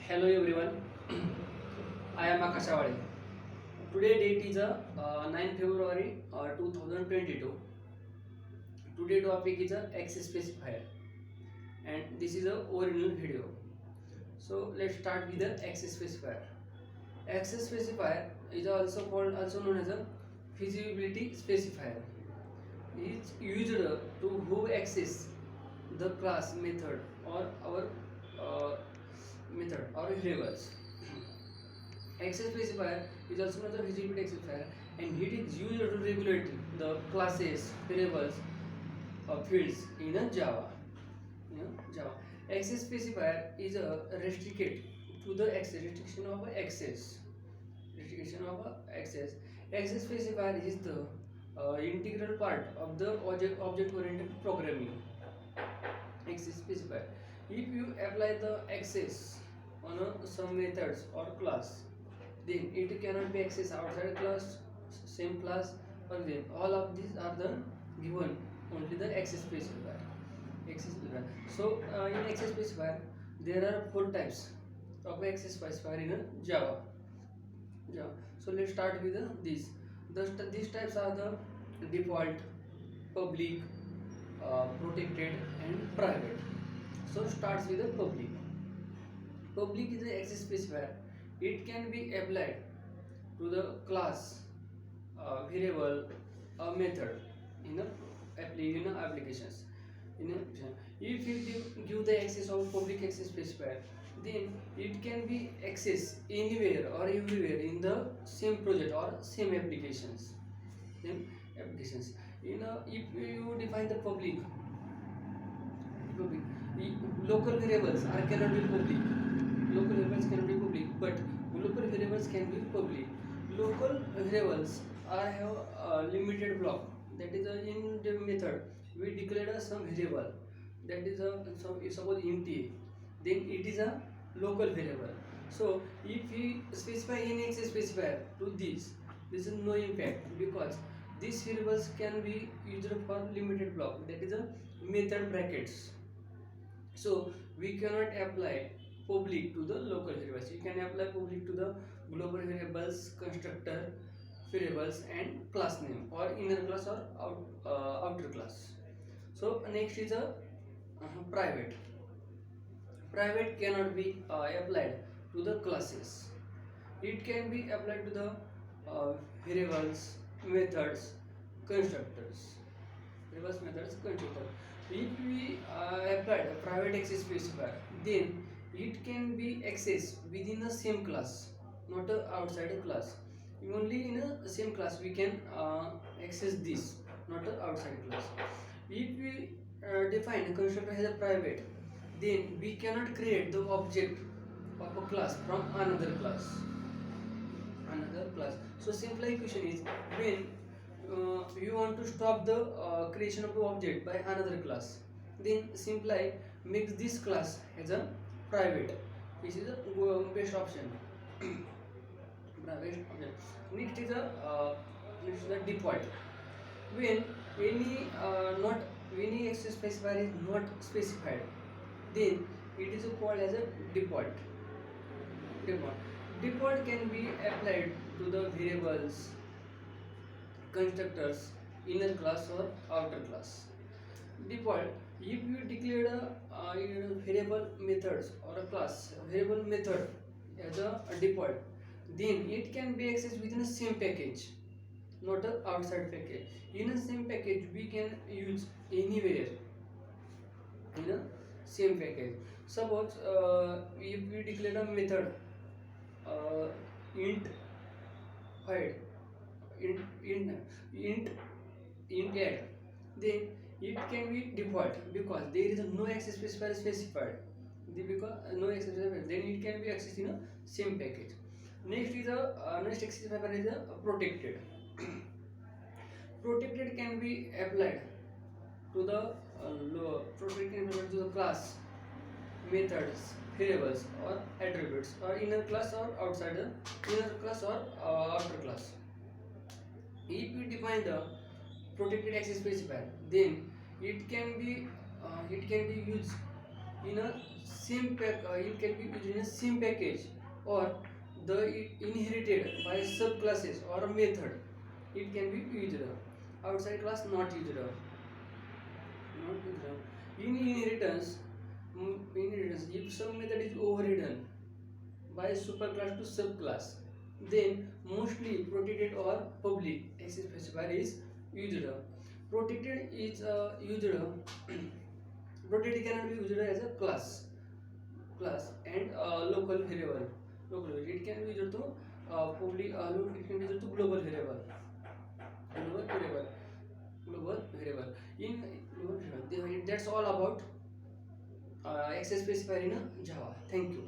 Hello everyone, I am Akash Awade. Today date is 9 February 2022. Today topic is access specifier and this is a original video. So let's start with the access specifier. Access specifier is also known as a feasibility specifier. It is used to who access the class method or our method or variables. Access specifier is also known as a visibility specifier and it is used to regulate the classes, variables, fields in a Java. Java. Access specifier is a restricted to the access restriction of access. Restriction of access. Access specifier is the integral part of the object-oriented programming. Access specifier. If you apply the access on some methods or class, then it cannot be accessed outside class, same class, or then all of these are the given only the access specifier. Access specifier. So in access specifier there are four types of access specifier in Java. Java. So let's start with these. These types are the default, public, protected, and private. So starts with the public. Public is the access specifier. It can be applied to the class, variable, a method in applications. If you give the access of public access specifier, then it can be accessed anywhere or everywhere in the same project or same applications. Same applications. If you define the public, local variables are cannot be public. Local variables cannot be public, but global variables can be public. Local variables are have a limited block. That is in the method we declare some variable. That is so if suppose int a, then it is a local variable. So if we specify any access specifier to this is no impact because these variables can be used for limited block. That is a method brackets. So we cannot apply public to the local variables. You can apply public to the global variables, constructor variables, and class name or inner class or outer class. So next is a private. Private cannot be applied to the classes. It can be applied to the variables, methods, constructors. Reverse methods constructor. If we apply a private access specifier, then it can be accessed within the same class, not outside a class. Only in a same class we can access this, not outside class. If we define a constructor as a private, then we cannot create the object of a class from another class. So simple equation is when you want to stop the creation of the object by another class, then simply makes this class as a private. This is the best option. Private option. Next is the default. When any not any access specifier is not specified, then it is called as a default. Default can be applied to the variables, constructors, inner class or outer class. Default, if you declared a variable methods or a class variable method as a default, then it can be accessed within the same package, not a outside package. In a same package we can use anywhere in a same package. Suppose if we declare a method int hide int add, then it can be default because there is no access specifier specified. Because no access specifier, then it can be accessed in a same package. Next is a next access specifier is a protected. Protected can be applied to the class, methods, variables or attributes or inner class or outside the inner class or outer class. If we define the protected access specifier, then it can be used in a same pack. It can be used in a same package, or the inherited by subclasses or a method. It can be used. Outside class not used. Not used. In inheritance, if some method is overridden by superclass to subclass, then mostly protected or public access specifier is used. Protected is used. Protected cannot be used as a class and local variable. Local variable. It can be used to public. It can be used to global variable. Global variable. Global variable. In global variable. That's all about access specifier in Java. Thank you.